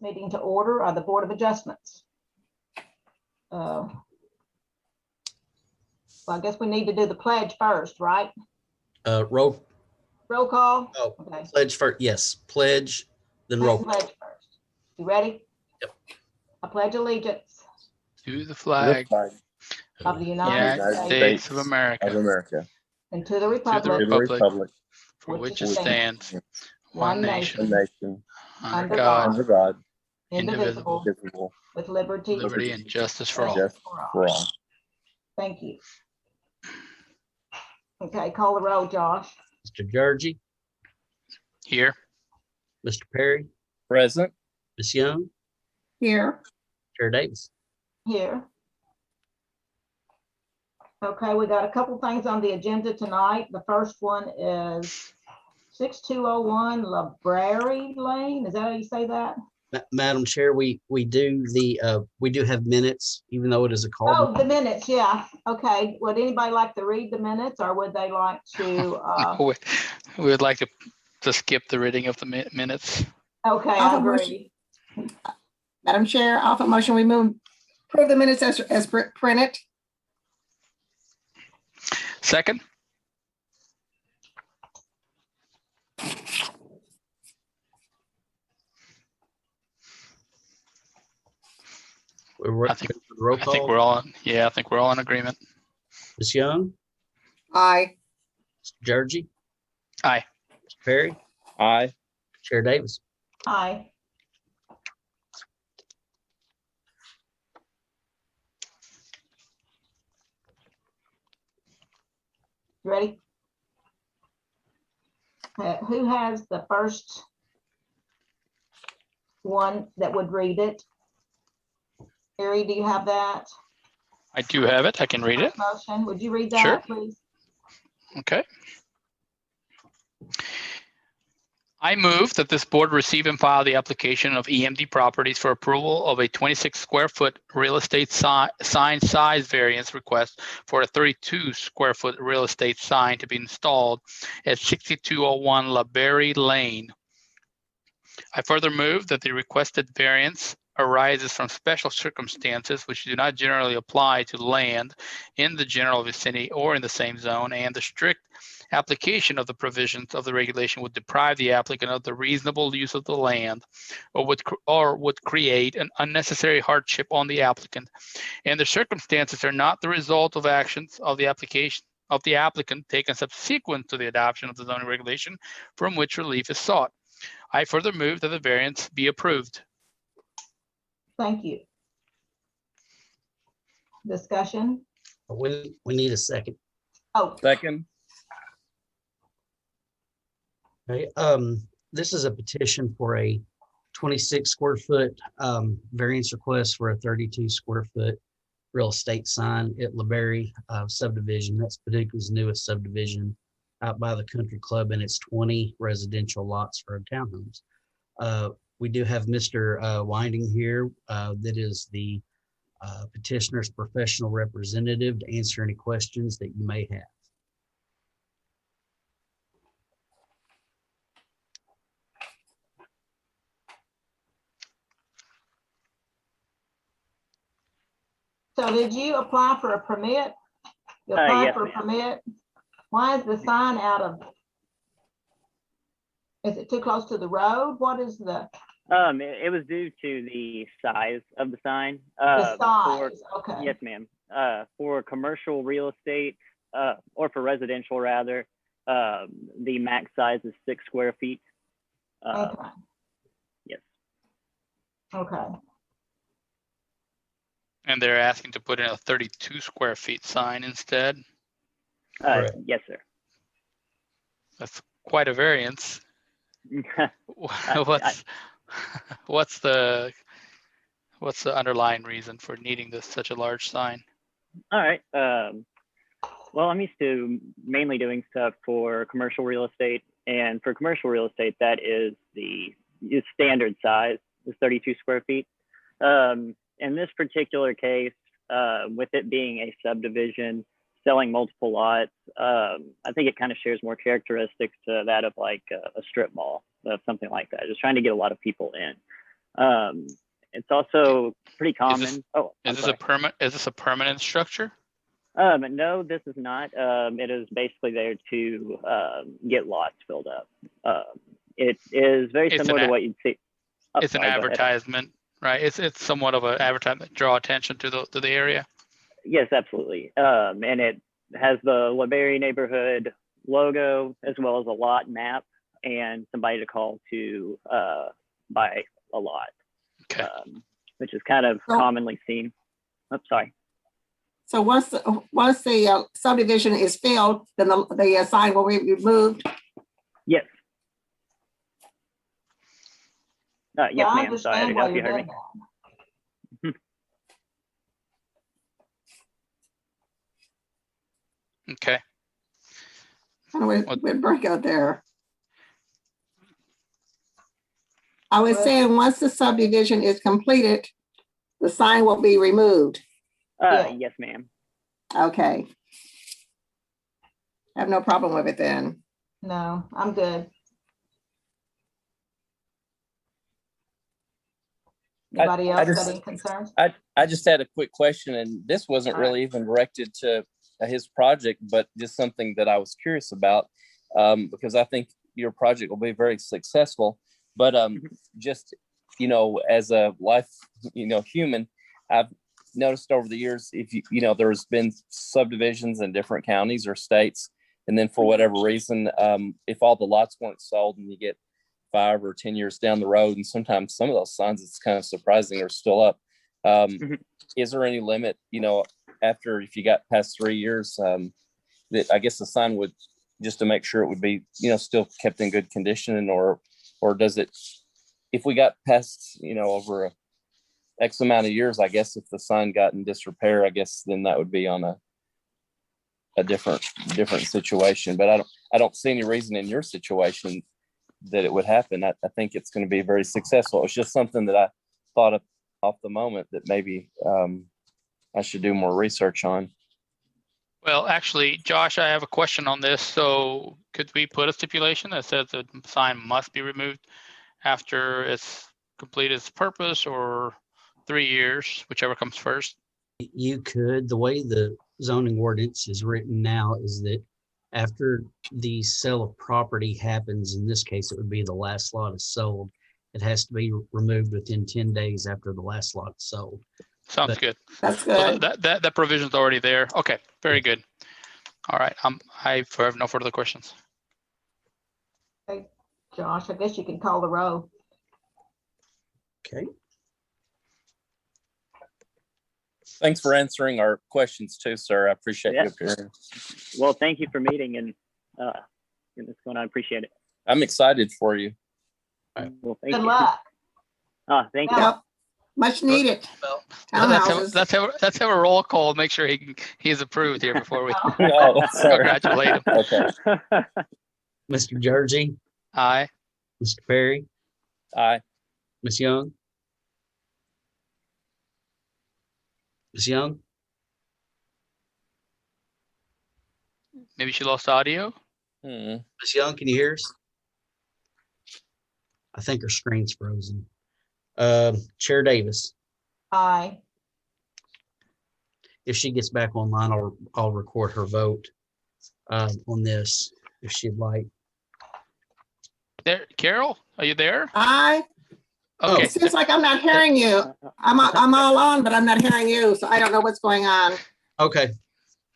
this meeting to order of the Board of Adjustments. Well, I guess we need to do the pledge first, right? Roll call. Oh, okay. Pledge first. Yes, pledge, then roll call. Pledge first. You ready? Yep. I pledge allegiance to the flag of the United States of America, and to the to the republic republic for which it stands, one nation, under God, God, indivisible, with liberty and justice for all. Thank you. Okay, call the roll, Josh. Mr. Georgie, Here. Mr. Perry, Present. Ms. Young, Here. Chair Davis. Here. Okay, we got a couple things on the agenda tonight. The first one is 6201 Library Lane. Is that how you say that? Madam Chair, we do have minutes, even though it is a call. Oh, the minutes, yeah. Okay. Would anybody like to read the minutes, or would they like to? We would like to skip the reading of the minutes. Okay, I agree. Madam Chair, I'll offer motion we approve the minutes as printed. Second. I think we're all in agreement. Ms. Young, Aye. Mr. Georgie, Aye. Mr. Perry, Aye. Chair Davis. Aye. Ready? Who has the first one that would read it? Harry, do you have that? I do have it. I can read it. Motion. Would you read that, Sure. please? Okay. I move that this board receive and file the application of EMD Properties for approval of a 26 square foot real estate sign size variance request for a 32 square foot real estate sign to be installed at 6201 LaBerry Lane. I further move that the requested variance arises from special circumstances which do not generally apply to land in the general vicinity or in the same zone, and the strict application of the provisions of the regulation would deprive the applicant of the reasonable use of the land, or would create an unnecessary hardship on the applicant, and the circumstances are not the result of actions of the application of the applicant taken subsequent to the adoption of the zoning regulation from which relief is sought. I further move that the variance be approved. Thank you. Discussion? We need a second. Oh, Second. Okay, this is a petition for a 26 square foot variance request for a 32 square foot real estate sign at LaBerry subdivision. That's Paducah's newest subdivision out by the country club, and it's 20 residential lots for townhomes. We do have Mr. Winding here that is the petitioner's professional representative to answer any questions that you may have. so did you apply for a permit? You applied Yes, for a ma'am. permit? Why is the sign out of? Is it too close to the road? What is the? It was due to the size of the sign. The size, okay. Yes, ma'am. For commercial real estate, or for residential rather, the max size is 6 square feet. Okay. Yes. Okay. And they're asking to put in a 32 square feet sign instead. Correct. Yes, sir. That's quite a variance. What's the underlying reason for needing such a large sign? All right. Well, I'm used to mainly doing stuff for commercial real estate, and for commercial real estate, that is the standard size is 32 square feet. In this particular case, with it being a subdivision, selling multiple lots, I think it kind of shares more characteristics to that of like a strip mall, something like that. Just trying to get a lot of people in. It's also pretty common. this- Oh, I'm Is this sorry. is this a permanent structure? No, this is not. It is basically there to get lots filled up. It is very It's similar an to what you'd see. Oh, It's an sorry, go ahead. advertisement, right? It's somewhat of an advertisement, draw attention to the area. Yes, absolutely. And it has the LeBerry neighborhood logo as well as a lot map and somebody to call to buy a lot, Okay. which is kind of So- commonly seen. I'm sorry. So once the subdivision is filled, then the sign will be removed. Yes. Yes, Yeah, I ma'am. Sorry, I understand didn't know why if you you're heard doing me. that. Okay. We'll break out there. I was Well- saying, once the subdivision is completed, the sign will be removed. Yeah. Yes, ma'am. Okay. I have no problem with it then. No, I'm good. Anybody I else got just- any concerns? I just had a quick question, and this wasn't All right. really even directed to his project, but just something that I was curious about, because I think your project will be very successful. But just, as a life, human, I've noticed over the years, if there's been subdivisions in different counties or states, and then for whatever reason, if all the lots weren't sold and you get 5 or 10 years down the road, and sometimes some of those signs, it's kind of surprising, are still up. Is there any limit, after, if you got past 3 years, that I guess the sign would, just to make sure it would be, still kept in good condition, or does it, if we got past, over a X amount of years, I guess if the sign got in disrepair, I guess then that would be on a different situation. But I don't see any reason in your situation that it would happen. I think it's going to be very successful. It's just something that I thought of off the moment that maybe I should do more research on. Well, actually, Josh, I have a question on this. So could we put a stipulation that says the sign must be removed after it's completed its purpose, or 3 years, whichever comes first? You could, the way the zoning ordinance is written now is that after the sale of property happens, in this case, it would be the last lot is sold. It has to be removed within 10 days after the last lot is sold. Sounds But- good. That's So good. that provision's already there. Okay, very good. All right, I have no further questions. Josh, I guess you can call the roll. Okay. Thanks for answering our questions too, sir. I appreciate you Yeah. appearing. Well, thank you for meeting and getting this going. I appreciate it. I'm excited for you. Well, thank Good you. luck. Thank you. Yep. Much needed. Well, Townhouses. let's have a roll call. Make sure he's approved here before we Oh, sorry. congratulate him. Okay. Mr. Jersey, Aye. Mr. Perry, Aye. Ms. Young? Ms. Young? Maybe she lost audio. Ms. Young, can you hear us? I think her screen's frozen. Chair Davis, Aye. if she gets back online, I'll record her vote on this if she'd like. There, Carol, are you there? It Okay. seems like I'm not hearing you. I'm all on, but I'm not hearing you, so I don't know what's going on. Okay,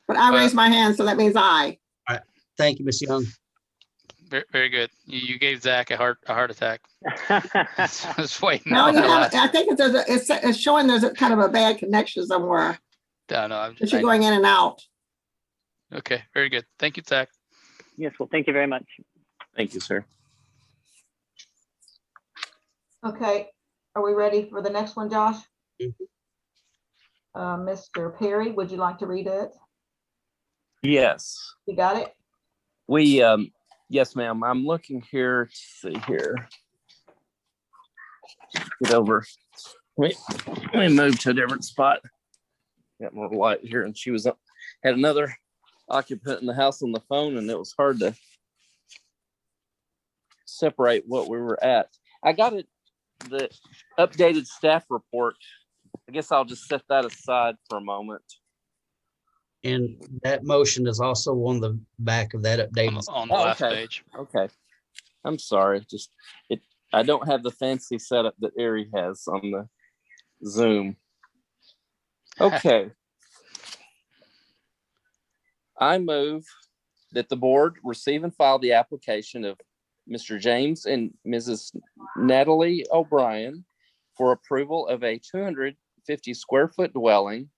But I raised my hand, so that means aye. thank you, Ms. Young. Very, very good. You gave Zach a heart attack. I was waiting. No, on you the have, last- I think it's showing there's a kind of a bad connection somewhere, No, that you're going in and out. Okay, very good. Thank you, Zach. Yes, well, thank you very much. Thank you, sir. Okay, are we ready for the next one, Josh? Mhm. Mr. Perry, would you like to read it? Yes. You got it? We, yes, ma'am. I'm looking here to see here. Get over. Let me move to a different spot. Got more light here, and she was had another occupant in the house on the phone, and it was hard to separate what we were at. I got it the updated staff report, I guess I'll just set that aside for a moment. And that motion is also on the back of that updated. On the Oh, last okay. page. Okay. I'm sorry. I don't have the fancy setup that Ari has on the Zoom. Okay. I move that the board receive and file the application of Mr. James and Mrs. Natalie O'Brien for approval of a 250 square foot dwelling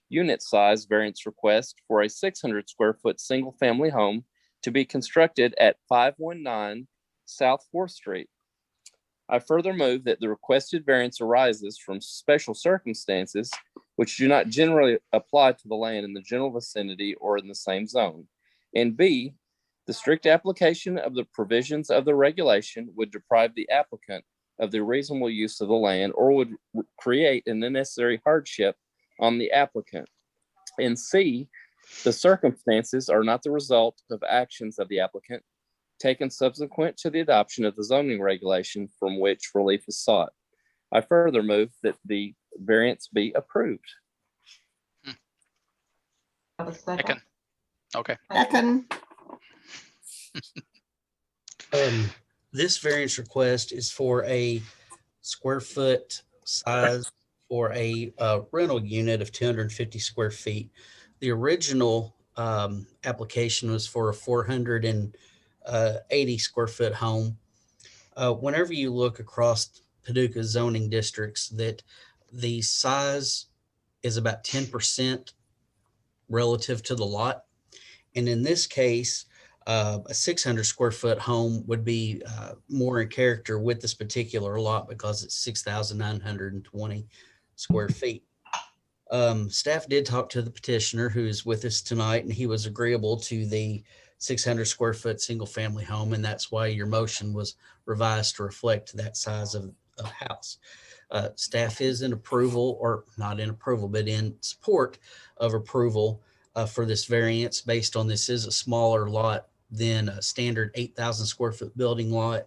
unit size variance request for a 600 square foot single family home to be constructed at 519 South 4th Street. I further move that the requested variance arises from special circumstances which do not generally apply to the land in the general vicinity or in the same zone. And B, the strict application of the provisions of the regulation would deprive the applicant of the reasonable use of the land or would create an unnecessary hardship on the applicant. And C, the circumstances are not the result of actions of the applicant taken subsequent to the adoption of the zoning regulation from which relief is sought. I further move that the variance be approved. Have a second? Second. Okay. Second. This variance request is for a square foot size for a rental unit of 250 square feet. The original application was for a 480 square foot home. Whenever you look across Paducah zoning districts, that the size is about 10% relative to the lot. And in this case, a 600 square foot home would be more in character with this particular lot because it's 6,920 square feet. Staff did talk to the petitioner who is with us tonight, and he was agreeable to the 600 square foot single family home. And that's why your motion was revised to reflect that size of house. Staff is in approval, or not in approval, but in support of approval for this variance based on this is a smaller lot than a standard 8,000 square foot building lot.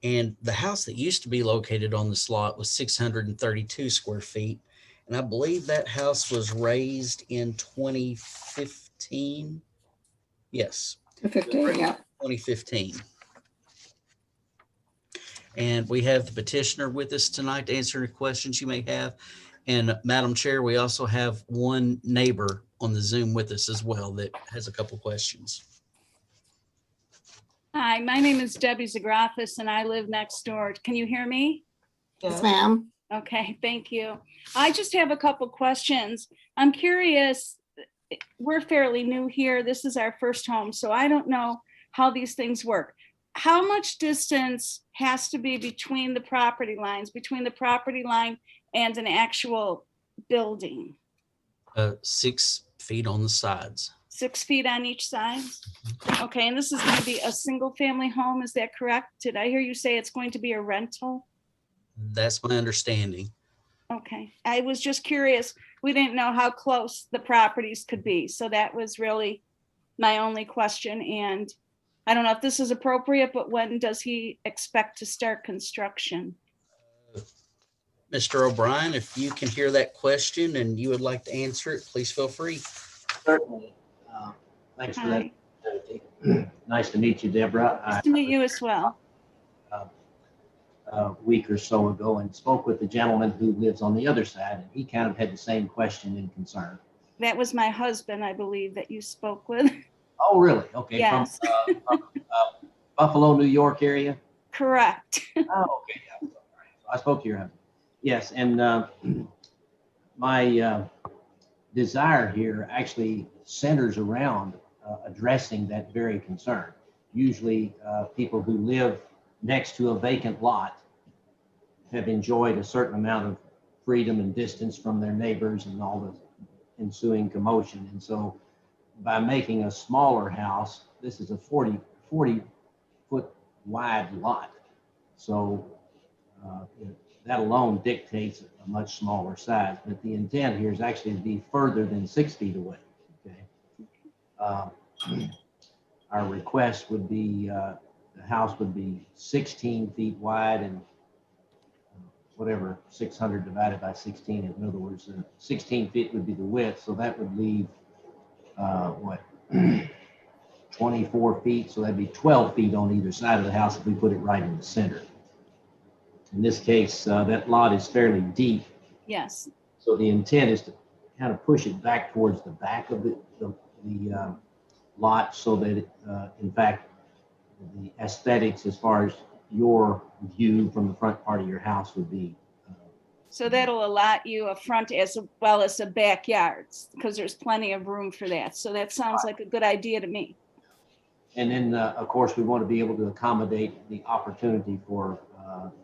And the house that used to be located on this lot was 632 square feet. And I believe that house was raised in 2015. Yes. 15, yeah. 2015. And we have the petitioner with us tonight to answer any questions you may have. And Madam Chair, we also have one neighbor on the Zoom with us as well that has a couple questions. Hi, my name is Debbie Zagrafis and I live next door. Can you hear me? Yes, ma'am. Okay, thank you. I just have a couple questions. I'm curious, we're fairly new here. This is our first home, so I don't know how these things work. How much distance has to be between the property lines, between the property line and an actual building? 6 feet on the sides. 6 feet on each side? Okay, and this is going to be a single family home, is that correct? Did I hear you say it's going to be a rental? That's my understanding. Okay, I was just curious. We didn't know how close the properties could be. So that was really my only question. And I don't know if this is appropriate, but when does he expect to start construction? Mr. O'Brien, if you can hear that question and you would like to answer it, please feel free. Certainly. Thanks for that. Nice to meet you, Deborah. Nice to meet you as well. A week or so ago and spoke with the gentleman who lives on the other side, and he kind of had the same question and concern. That was my husband, I believe, that you spoke with. Oh, really? Okay. Yes. From Buffalo, New York area? Correct. Oh, okay. Yeah. So I spoke to your husband. Yes, and my desire here actually centers around addressing that very concern. Usually people who live next to a vacant lot have enjoyed a certain amount of freedom and distance from their neighbors and all the ensuing commotion. And so by making a smaller house, this is a 40 foot wide lot. So that alone dictates a much smaller size, but the intent here is actually to be further than 6 feet away. Okay. Our request would be the house would be 16 feet wide and whatever 600 divided by 16 is. In other words, 16 feet would be the width, so that would leave what 24 feet, so that'd be 12 feet on either side of the house if we put it right in the center. In this case, that lot is fairly deep. Yes. So the intent is to kind of push it back towards the back of the lot, so that it, in fact, the aesthetics as far as your view from the front part of your house would be. So that'll allot you a front as well as a backyard, because there's plenty of room for that. So that sounds like a good idea to me. And then, of course, we want to be able to accommodate the opportunity for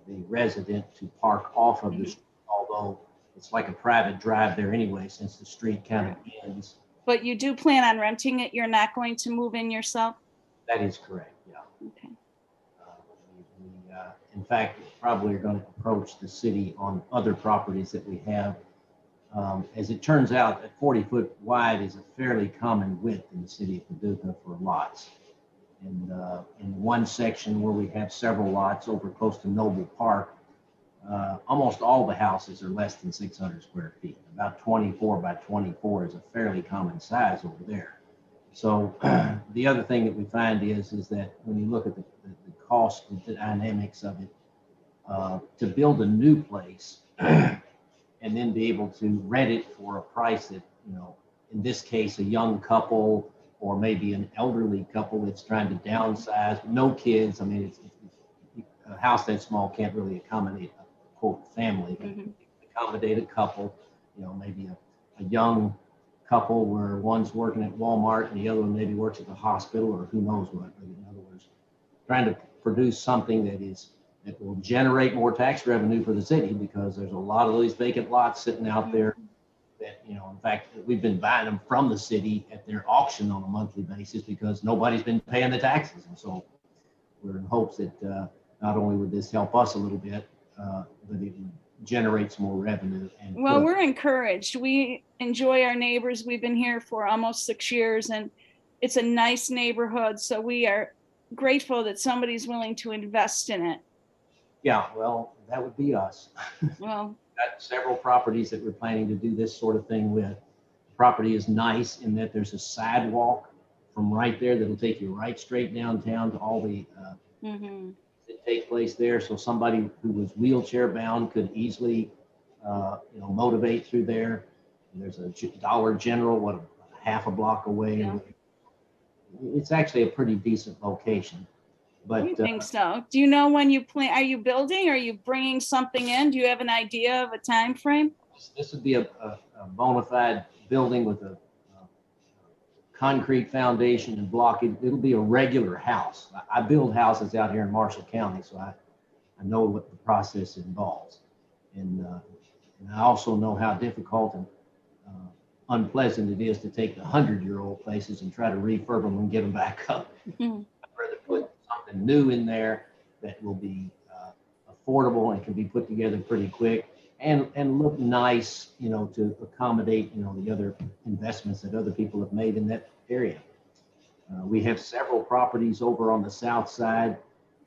the resident to park off of the street, although it's like a private drive there anyway, since the street kind of ends. But you do plan on renting it? You're not going to move in yourself? That is correct, yeah. Okay. In fact, probably are going to approach the city on other properties that we have. As it turns out, that 40-foot wide is a fairly common width in the city of Paducah for lots. And in one section where we have several lots over close to Noble Park, almost all the houses are less than 600 square feet. About 24 by 24 is a fairly common size over there. So the other thing that we find is that when you look at the cost and the dynamics of it, to build a new place and then be able to rent it for a price that, you know, in this case, a young couple or maybe an elderly couple that's trying to downsize, no kids. I mean, it's a house that small can't really accommodate a quote family, but accommodate a couple, you know, maybe a young couple where one's working at Walmart and the other one maybe works at the hospital or who knows what. In other words, trying to produce something that will generate more tax revenue for the city, because there's a lot of these vacant lots sitting out there that, you know, in fact, we've been buying them from the city at their auction on a monthly basis because nobody's been paying the taxes. And so we're in hopes that not only would this help us a little bit, but it generates more revenue. And well, we're encouraged. We enjoy our neighbors. We've been here for almost 6 years, and it's a nice neighborhood. So we are grateful that somebody's willing to invest in it. Yeah, well, that would be us. Well, Got several properties that we're planning to do this sort of thing with. The property is nice in that there's a sidewalk from right there that'll take you right straight downtown to all the that take place there. So somebody who was wheelchair bound could easily, you know, motivate through there. And there's a Dollar General, what, a half a block away. Yeah. It's actually a pretty decent location. But I think so. Do you know when you plan? Are you building? Are you bringing something in? Do you have an idea of a time frame? This would be a bona fide building with a concrete foundation and block. It'll be a regular house. I build houses out here in Marshall County, so I know what the process involves. And I also know how difficult and unpleasant it is to take the 100-year-old places and try to refurb them and get them back up. I'd rather put something new in there that will be affordable and can be put together pretty quick and look nice, you know, to accommodate, you know, the other investments that other people have made in that area. We have several properties over on the south side,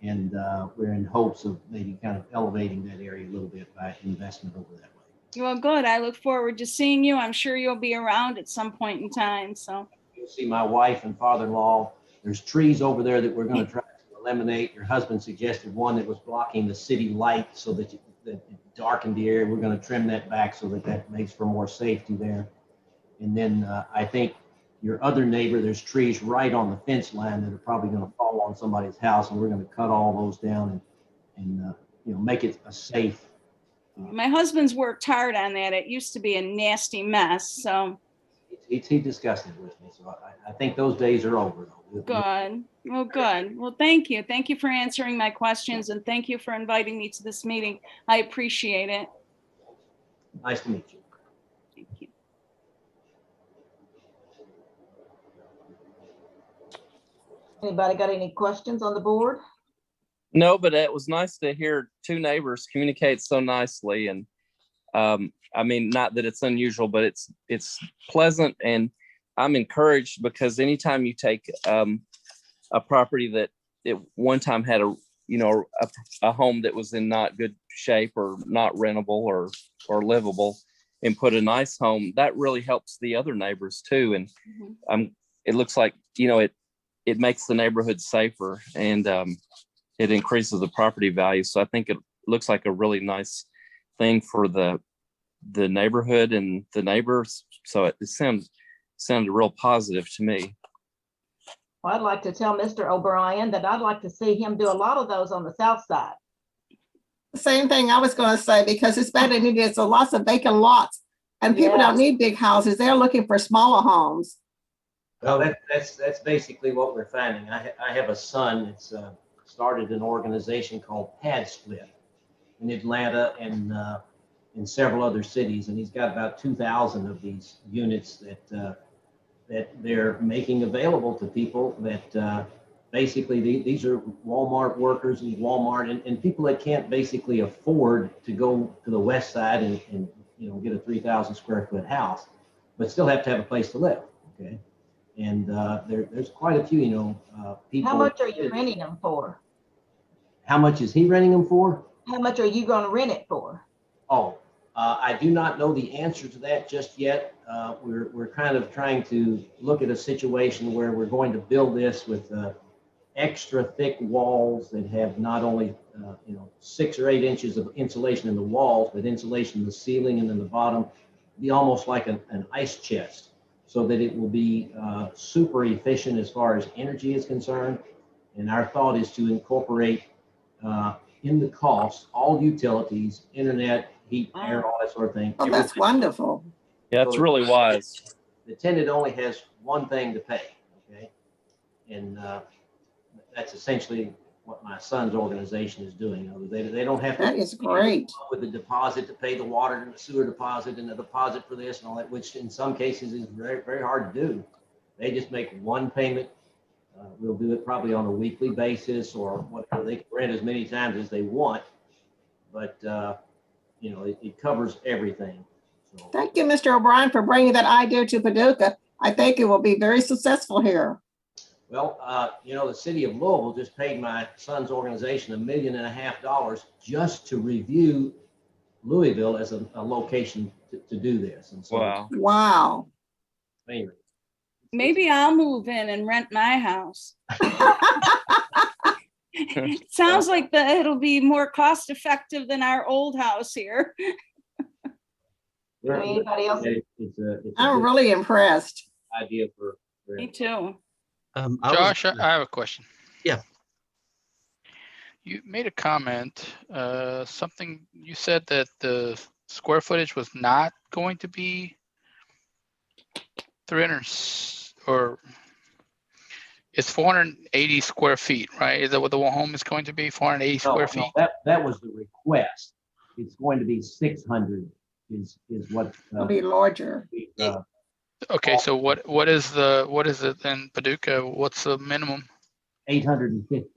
and we're in hopes of maybe kind of elevating that area a little bit by investment over that way. Well, good. I look forward to seeing you. I'm sure you'll be around at some point in time. So you'll see my wife and father-in-law. There's trees over there that we're going to try to eliminate. Your husband suggested one that was blocking the city light so that it darkened the area. We're going to trim that back so that makes for more safety there. And then I think your other neighbor, there's trees right on the fence line that are probably going to fall on somebody's house, and we're going to cut all those down and you know, make it a safe. My husband's worked hard on that. It used to be a nasty mess. So he discussed it with me. So I think those days are over. Good. Well, good. Well, thank you. Thank you for answering my questions, and thank you for inviting me to this meeting. I appreciate it. Nice to meet you. Thank you. Anybody got any questions on the board? No, but it was nice to hear two neighbors communicate so nicely. And I mean, not that it's unusual, but it's pleasant, and I'm encouraged because anytime you take a property that at one time had a home that was in not good shape or not rentable or livable, and put a nice home, that really helps the other neighbors too. And it looks like, it makes the neighborhood safer, and it increases the property value. So I think it looks like a really nice thing for the neighborhood and the neighbors. So it sounded real positive to me. Well, I'd like to tell Mr. O'Brien that I'd like to see him do a lot of those on the south side. Same thing I was going to say, because it's better than it is. So lots of vacant lots, and people don't need big houses. They're looking for smaller homes. Well, that's basically what we're finding. I have a son that's started an organization called Pad Split in Atlanta and in several other cities, and he's got about 2,000 of these units that they're making available to people that basically these are Walmart workers in Walmart and people that can't basically afford to go to the west side and get a 3,000 square foot house, but still have to have a place to live. Okay. And there's quite a few, people. How much are you renting them for? How much is he renting them for? How much are you going to rent it for? Oh, I do not know the answer to that just yet. We're kind of trying to look at a situation where we're going to build this with extra thick walls that have not only 6 or 8 inches of insulation in the walls, but insulation in the ceiling and in the bottom, be almost like an ice chest, so that it will be super efficient as far as energy is concerned. And our thought is to incorporate in the cost all utilities, internet, heat, air, all that sort of thing. Oh, that's wonderful. Yeah, that's really wise. The tenant only has one thing to pay, okay? And that's essentially what my son's organization is doing. They don't have to. That is great. With the deposit to pay the water and the sewer deposit and the deposit for this and all that, which in some cases is very, very hard to do. They just make one payment. We'll do it probably on a weekly basis or whatever. They can rent as many times as they want, but it covers everything. So, Thank you, Mr. O'Brien, for bringing that idea to Paducah. I think it will be very successful here. well, the city of Louisville just paid my son's organization $1.5 million just to review Louisville as a location to do this. And so, Wow. Wow. anyway, Maybe I'll move in and rent my house. It sounds like it'll be more cost effective than our old house here. Anybody else? It's a I'm good really impressed. idea for Me too. Josh, I have a question. Yeah. You made a comment, something you said that the square footage was not going to be 300 or it's 480 square feet, right? Is that what the home is going to be? 480 square feet? No, that was the request. It's going to be 600 is what. It'll be larger. Okay, so what is it in Paducah? What's the minimum? 850.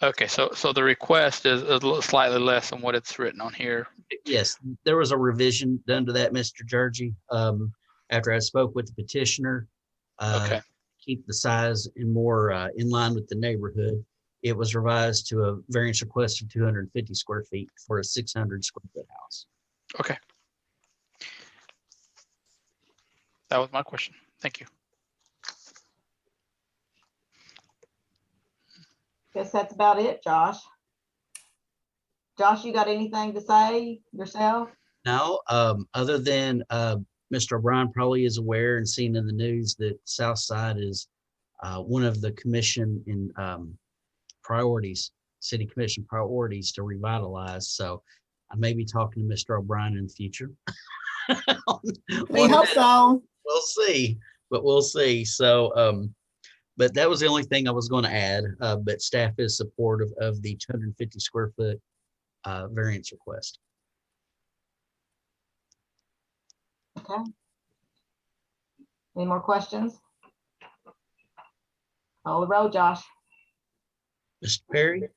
Okay, so the request is a little slightly less than what it's written on here. Yes, there was a revision done to that, Mr. Georgie. After I spoke with the petitioner, Okay. keep the size and more in line with the neighborhood. It was revised to a variance request of 250 square feet for a 600 square foot house. Okay. That was my question. Thank you. Guess that's about it, Josh. Josh, you got anything to say yourself? Now, other than Mr. O'Brien probably is aware and seen in the news that South Side is one of the commission in priorities, city commission priorities to revitalize. So I may be talking to Mr. O'Brien in the future. We hope so. We'll see, but we'll see. So, but that was the only thing I was going to add. But staff is supportive of the 250 square foot variance request. Okay. Any more questions? Call the roll, Josh. Mr. Perry,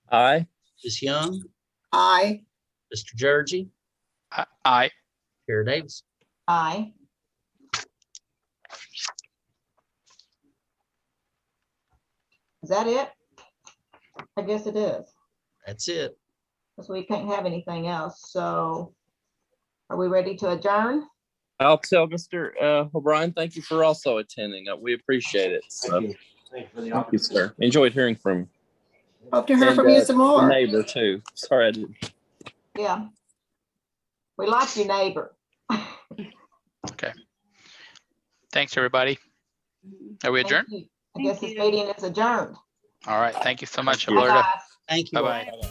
Aye. Ms. Young, Aye. Mr. Georgie, Aye. Chair Davis. Aye. Is that it? I guess it is, That's it. because we can't have anything else. So are we ready to adjourn? I'll tell Mr. O'Brien, thank you for also attending. We appreciate it. So, Thank you. Thank you for the thank you, opportunity. sir. Enjoyed hearing from you. Hope to hear And, from you some the more. neighbor too. Sorry I didn't. Yeah. We like your neighbor. Okay. Thanks, everybody. Are we Thank adjourned? you. I Thank guess this you. meeting is adjourned. All right. Thank you so much, Thank you. Alberta. Bye-bye. Thank you. all. Bye-bye.